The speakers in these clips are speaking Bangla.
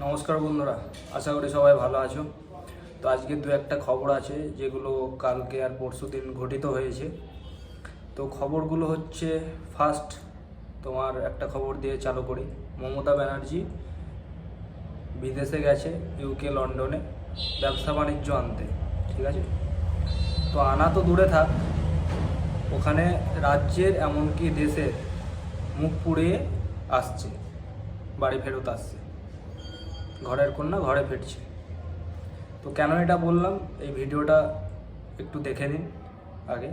নমস্কার বন্ধুরা, আশা করি সবাই ভালো আছো। তো আজকে দু একটা খবর আছে যেগুলো কালকে আর পরশু দিন ঘটিত হয়েছে। তো খবরগুলো হচ্ছে, ফার্স্ট তোমার একটা খবর দিয়ে চালু করি। মমতা ব্যানার্জি বিদেশে গেছে, ইউকে লন্ডনে ব্যবসা বাণিজ্য আনতে, ঠিক আছে। তো আনা তো দূরে থাক, ওখানে রাজ্যের এমনকি দেশের মুখ পুড়িয়ে আসছে, বাড়ি ফেরত আসছে, ঘরের কন্যা ঘরে ফিরছে। তো কেন এটা বললাম, এই ভিডিওটা একটু দেখে নিন আগে।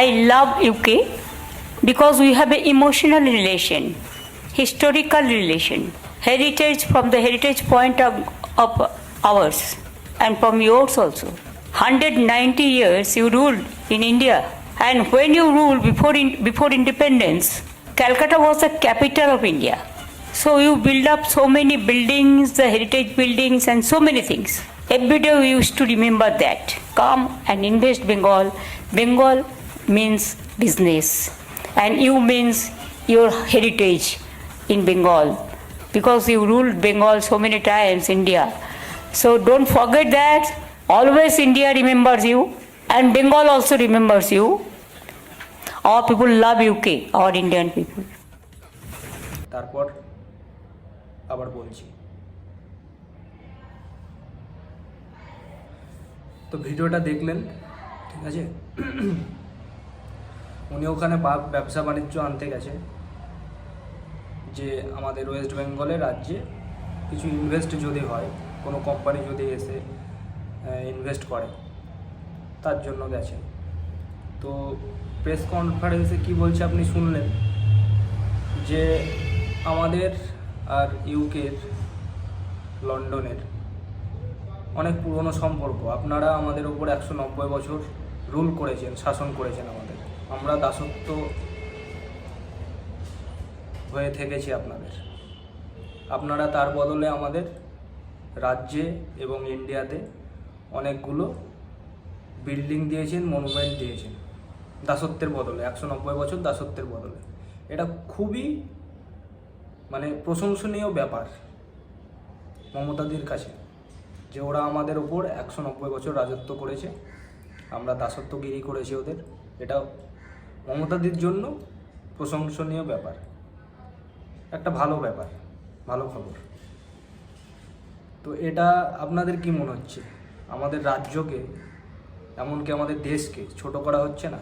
I love UK because we have an emotional relation, historical relation, heritage from the heritage point of ours and from yours also. 190 years you ruled in India, and when you ruled before independence, Calcutta was the capital of India. So you build up so many buildings, the heritage buildings and so many things. Every day we used to remember that. Come and invest Bengal. Bengal means business and you means your heritage in Bengal because you ruled Bengal so many times, India. So don't forget that. Always India remembers you and Bengal also remembers you. Our people love UK, our Indian people. তারপর আবার বলছি। তো ভিডিওটা দেখলেন, ঠিক আছে। উনি ওখানে ব্যবসা বাণিজ্য আনতে গেছে, যে আমাদের ওয়েস্ট বেঙ্গলের রাজ্যে কিছু ইনভেস্ট যদি হয়, কোনো কোম্পানি যদি এসে ইনভেস্ট করে, তার জন্য গেছে। তো প্রেস কনফারেন্সে কি বলছে আপনি শুনলেন, যে আমাদের আর ইউকের লন্ডনের অনেক পুরনো সম্পর্ক। আপনারা আমাদের ওপর 190 বছর রুল করেছেন, শাসন করেছেন আমাদের, আমরা দাসত্ব হয়ে থেকেছি আপনাদের। আপনারা তার বদলে আমাদের রাজ্যে এবং ইন্ডিয়াতে অনেকগুলো বিল্ডিং দিয়েছেন, মনুমেন্ট দিয়েছেন দাসত্বের বদলে, 190 বছর দাসত্বের বদলে। এটা খুবই প্রশংসনীয় ব্যাপার মমতাদির কাছে, যে ওরা আমাদের ওপর 190 বছর রাজত্ব করেছে, আমরা দাসত্বগিরি করেছি ওদের। এটা মমতাদির জন্য প্রশংসনীয় ব্যাপার, একটা ভালো ব্যাপার, ভালো খবর। তো এটা আপনাদের কি মনে হচ্ছে, আমাদের রাজ্যকে এমনকি আমাদের দেশকে ছোট করা হচ্ছে না?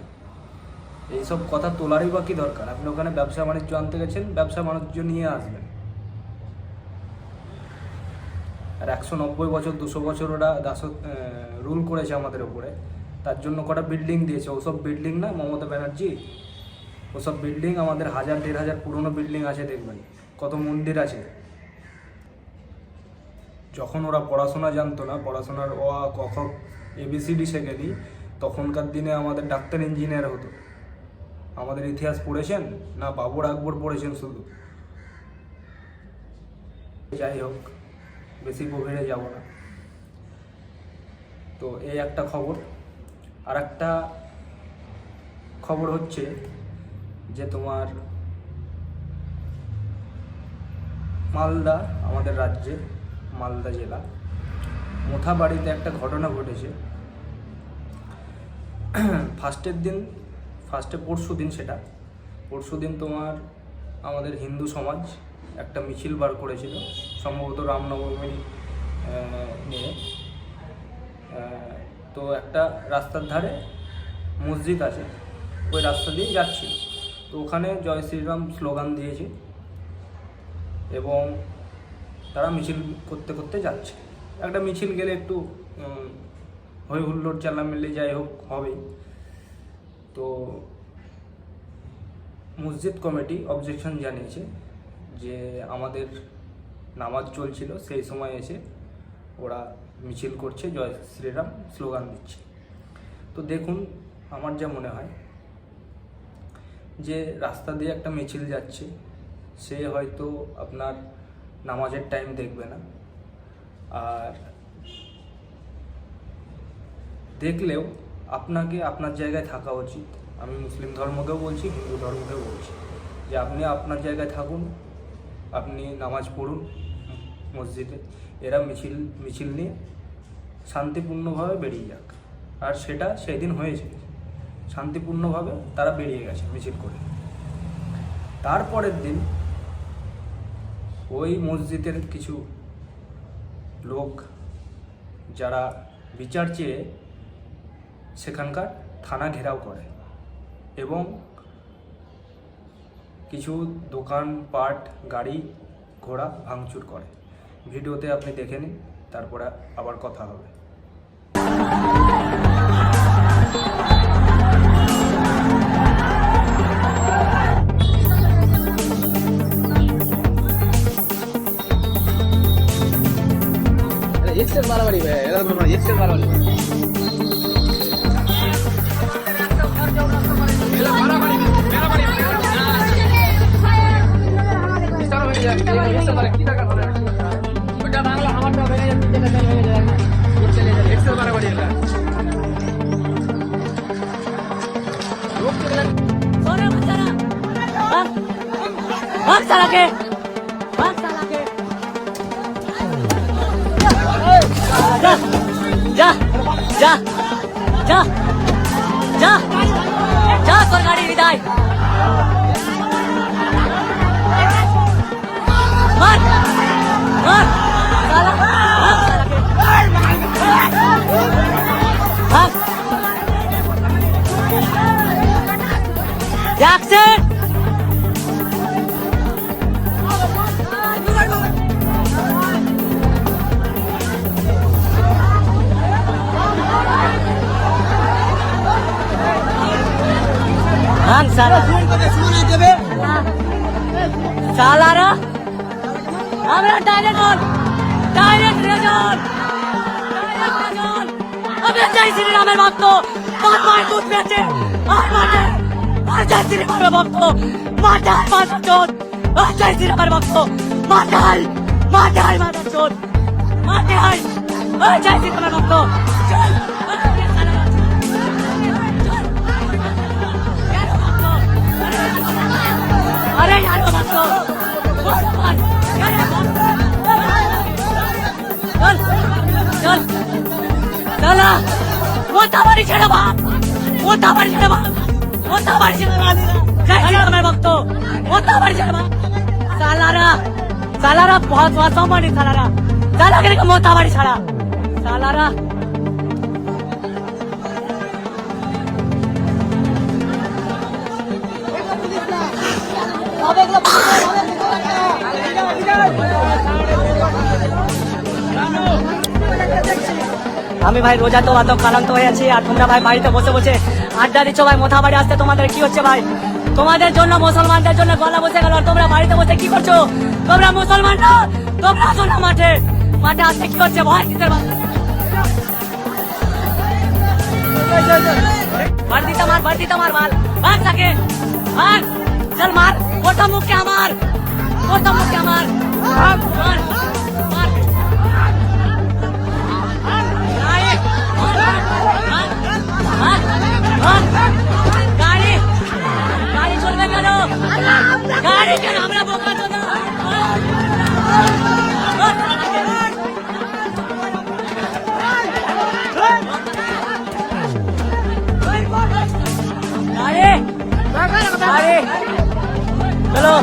এইসব কথা তোলারই বা কী দরকার? আপনি ওখানে ব্যবসা বাণিজ্য আনতে গেছেন, ব্যবসা বাণিজ্য নিয়ে আসবেন। আর 190 বছর 200 বছর ওরা রুল করেছে আমাদের ওপরে, তার জন্য কটা বিল্ডিং দিয়েছে। ওসব বিল্ডিং না মমতা ব্যানার্জি, ওসব বিল্ডিং আমাদের 1000-1500 পুরনো বিল্ডিং আছে, দেখবেন কত মন্দির আছে। যখন ওরা পড়াশোনা জানতো না, পড়াশোনার অ আ ক খ ABCD শেখেনি, তখনকার দিনে আমাদের ডাক্তার ইঞ্জিনিয়ার হতো। আমাদের ইতিহাস পড়েছেন না? বাবর আকবর পড়েছেন শুধু। যাই হোক, বেশি গভীরে যাব না। তো এই একটা খবর। আর একটা খবর হচ্ছে যে তোমার মালদা, আমাদের রাজ্যে মালদা জেলা মোথাবাড়িতে একটা ঘটনা ঘটেছে। পরশু দিন তোমার আমাদের হিন্দু সমাজ একটা মিছিল বার করেছিল, সম্ভবত রামনবমী নিয়ে। তো একটা রাস্তার ধারে মসজিদ আছে, ওই রাস্তা দিয়ে যাচ্ছিল। তো ওখানে জয় শ্রীরাম স্লোগান দিয়েছে এবং তারা মিছিল করতে করতে যাচ্ছে। একটা মিছিল গেলে একটু হই হুল্লোড় চেল্লামেল্লি যাই হোক হবেই। তো মসজিদ কমিটি অবজেকশন জানিয়েছে যে আমাদের নামাজ চলছিল, সেই সময় এসে ওরা মিছিল করছে, জয় শ্রীরাম স্লোগান দিচ্ছে। তো দেখুন, আমার যা মনে হয় যে রাস্তা দিয়ে একটা মিছিল যাচ্ছে, সে হয়তো আপনার নামাজের টাইম দেখবে না, আর দেখলেও আপনাকে আপনার জায়গায় থাকা উচিত। আমি মুসলিম ধর্মকেও বলছি, হিন্দু ধর্মকেও বলছি, যে আপনি আপনার জায়গায় থাকুন, আপনি নামাজ পড়ুন মসজিদে, এরা মিছিল নিয়ে শান্তিপূর্ণভাবে বেরিয়ে যাক। আর সেটা সেই দিন হয়েছে, শান্তিপূর্ণভাবে তারা বেরিয়ে গেছে মিছিল করে। তারপরের দিন ওই মসজিদের কিছু লোক যারা বিচার চেয়ে সেখানকার থানা ঘেরাও করে এবং কিছু দোকানপাট, গাড়ি ঘোড়া ভাঙচুর করে। ভিডিওতে আপনি দেখে নিন, তারপরে আবার কথা হবে। এক্সেল মারামারি ভাই, এরা এক্সেল মারামারি जा जा जा जा जा তোর গাড়ি বিদায় মার মার সালা ভাগ জ্যাকসন सालारा हमें डायरेक्ट अबे जय श्री राम भक्त बात मार दूध बेचे और जय श्री राम भक्त माताल माता चोट और जय श्री राम भक्त माताल माताल माता चोट माताल और जय श्री राम भक्त चल अरे यार भक्तो चल चल चला मोठा बारी छेड़ा बाप मोठा बारी छेड़ा बाप मोठा बारी छेड़ा बाप जय श्री राम भक्तो मोठा बारी छेड़ा बाप सालारा बहुत वासों मारी सालारा चला के मोठा बारी छेड़ा सालारा আমি ভাই রোজা তো এত ক্লান্ত হয়ে আছি, আর তোমরা ভাই বাড়িতে বসে বসে আড্ডা দিচ্ছ ভাই। মোথা বাড়ি আসতে তোমাদের কি হচ্ছে ভাই? তোমাদের জন্য মুসলমানদের জন্য গলা বসে গেল, আর তোমরা বাড়িতে বসে কি করছো? তোমরা মুসলমান না, তোমরা আসো না মাঠে। মাঠে আসতে কি হচ্ছে ভয় দিতে মার দিতে মার মাল ভাগ থাকে ভাগ চল মার ওটা মুখে আমার ওটা মুখে আমার মার মার গাড়ি গাড়ি চলবে কেন? গাড়ি কেন? আমরা বোকা তো না। चलो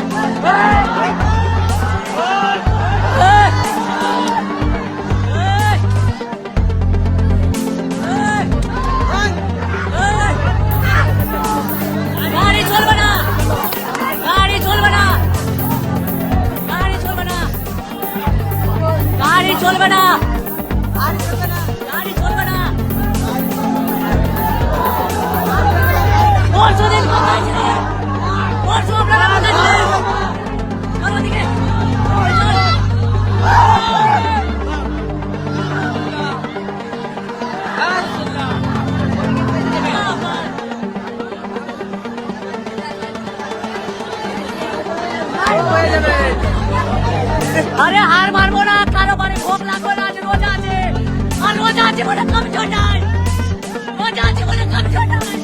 गाड़ी चलবে না, गाड़ी चलবে না, गाड़ी चलবে না, गाड़ी चलবে না, गाड़ी चलবে না। পরশু দিন কোথায় ছিলে? পরশু আপনারা কোথায় ছিলেন? চলো দিকে अरे हार मारबो ना, कारो बारे भोग लागो ना, आज रोजा আছে আর रोजा আছে বলে কমজোর নাই, रोजा আছে বলে কমজোর নাই।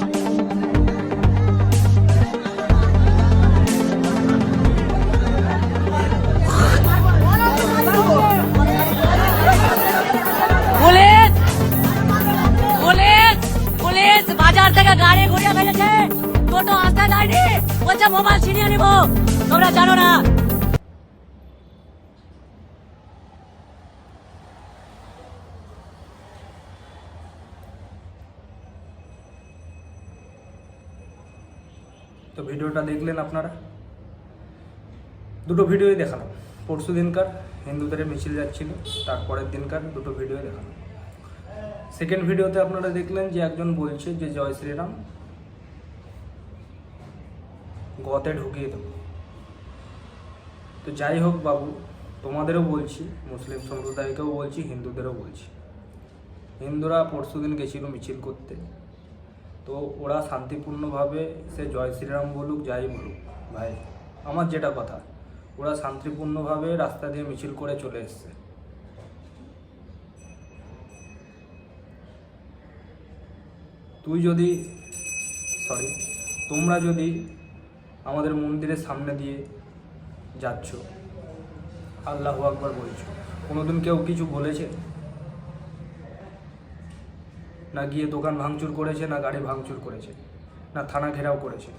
নিব তোমরা জানো না। তো ভিডিওটা দেখলেন আপনারা, দুটো ভিডিওই দেখালাম। পরশু দিনকার হিন্দুদের মিছিল যাচ্ছিল, তারপরের দিনকার দুটো ভিডিও দেখালাম। সেকেন্ড ভিডিওতে আপনারা দেখলেন যে একজন বলছে যে জয় শ্রীরাম গতে ঢুকিয়ে দেব। তো যাই হোক বাবু, তোমাদেরও বলছি, মুসলিম সম্প্রদায়কেও বলছি, হিন্দুদেরও বলছি, হিন্দুরা পরশু দিন গেছিল মিছিল করতে, তো ওরা শান্তিপূর্ণভাবে সে জয় শ্রীরাম বলুক যাই বলুক ভাই, আমার যেটা কথা, ওরা শান্তিপূর্ণভাবে রাস্তা দিয়ে মিছিল করে চলে এসছে। তোমরা যদি আমাদের মন্দিরের সামনে দিয়ে যাচ্ছ, আল্লাহু আকবার বলছো, কোনোদিন কেউ কিছু বলেছে? না গিয়ে দোকান ভাঙচুর করেছে, না গাড়ি ভাঙচুর করেছে, না থানা ঘেরাও করেছে।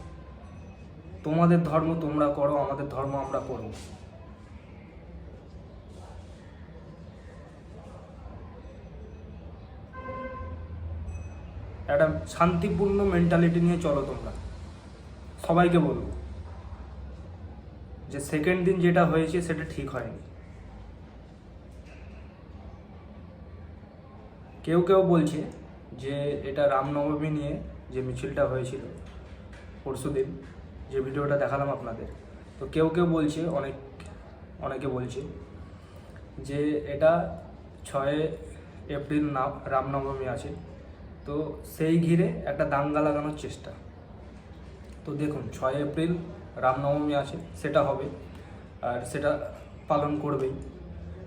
তোমাদের ধর্ম তোমরা করো, আমাদের ধর্ম আমরা করব। একটা শান্তিপূর্ণ মেন্টালিটি নিয়ে চলো তোমরা। সবাইকে বলবো যে সেকেন্ড দিন যেটা হয়েছে সেটা ঠিক হয়নি। কেউ কেউ বলছে যে এটা রামনবমী নিয়ে যে মিছিলটা হয়েছিল পরশুদিন, যে ভিডিওটা দেখালাম আপনাদের, তো কেউ কেউ বলছে, অনেকে বলছে যে এটা 6 এপ্রিল রামনবমী আছে, তো সেই ঘিরে একটা দাঙ্গা লাগানোর চেষ্টা। তো দেখুন, 6 এপ্রিল রামনবমী আছে, সেটা হবে আর সেটা পালন করবেই,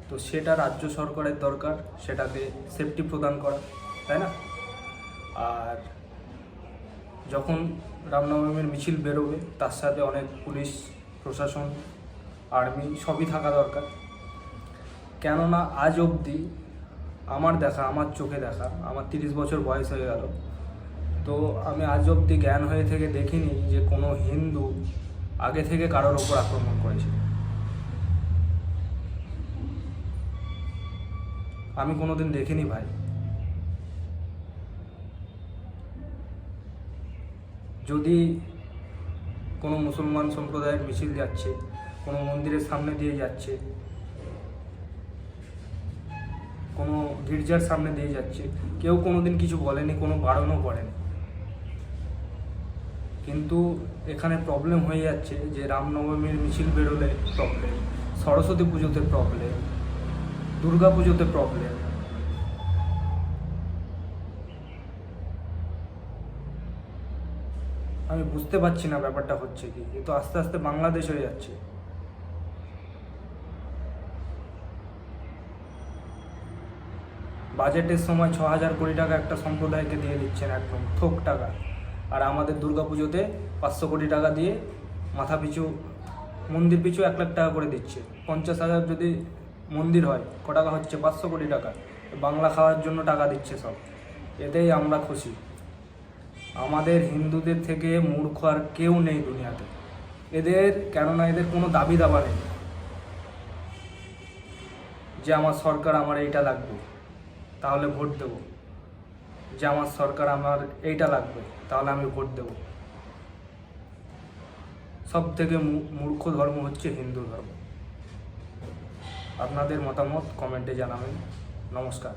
তো সেটা রাজ্য সরকারের দরকার সেটাকে সেফটি প্রদান করা, তাই না? আর যখন রামনবমীর মিছিল বেরোবে তার সাথে অনেক পুলিশ প্রশাসন, আর্মি সবই থাকা দরকার। কেননা আজ অবধি আমার দেখা, আমার চোখে দেখা, আমার 30 বছর বয়স হয়ে গেল, তো আমি আজ অবধি জ্ঞান হয়ে থেকে দেখিনি যে কোনো হিন্দু আগে থেকে কারোর ওপর আক্রমণ করেছে। আমি কোনোদিন দেখিনি ভাই। যদি কোনো মুসলমান সম্প্রদায়ের মিছিল যাচ্ছে, কোনো মন্দিরের সামনে দিয়ে যাচ্ছে, কোনো গির্জার সামনে দিয়ে যাচ্ছে, কেউ কোনোদিন কিছু বলেনি, কোনো বারণও করেনি। কিন্তু এখানে প্রবলেম হয়ে যাচ্ছে যে রামনবমীর মিছিল বেরোলে প্রবলেম, সরস্বতী পুজোতে প্রবলেম, দুর্গা পুজোতে প্রবলেম। আমি বুঝতে পারছি না ব্যাপারটা হচ্ছে কি, এ তো আস্তে আস্তে বাংলাদেশ হয়ে যাচ্ছে। বাজেটের সময় 6,000 কোটি টাকা একটা সম্প্রদায়কে দিয়ে দিচ্ছেন, একদম থোক টাকা। আর আমাদের দুর্গাপুজোতে 500 কোটি টাকা দিয়ে মাথা পিছু, মন্দির পিছু 1 লাখ টাকা করে দিচ্ছে। 50,000 যদি মন্দির হয়, ক টাকা হচ্ছে? 500 কোটি টাকা। বাংলা খাওয়ার জন্য টাকা দিচ্ছে সব, এতেই আমরা খুশি। আমাদের হিন্দুদের থেকে মূর্খ আর কেউ নেই দুনিয়াতে এদের, কেননা এদের কোনো দাবি দাবা নেই যে আমার সরকার আমার এইটা লাগবে তাহলে ভোট দেব, যে আমার সরকার আমার এইটা লাগবে তাহলে আমি ভোট দেব। সব থেকে মূর্খ ধর্ম হচ্ছে হিন্দু ধর্ম। আপনাদের মতামত কমেন্টে জানাবেন। নমস্কার।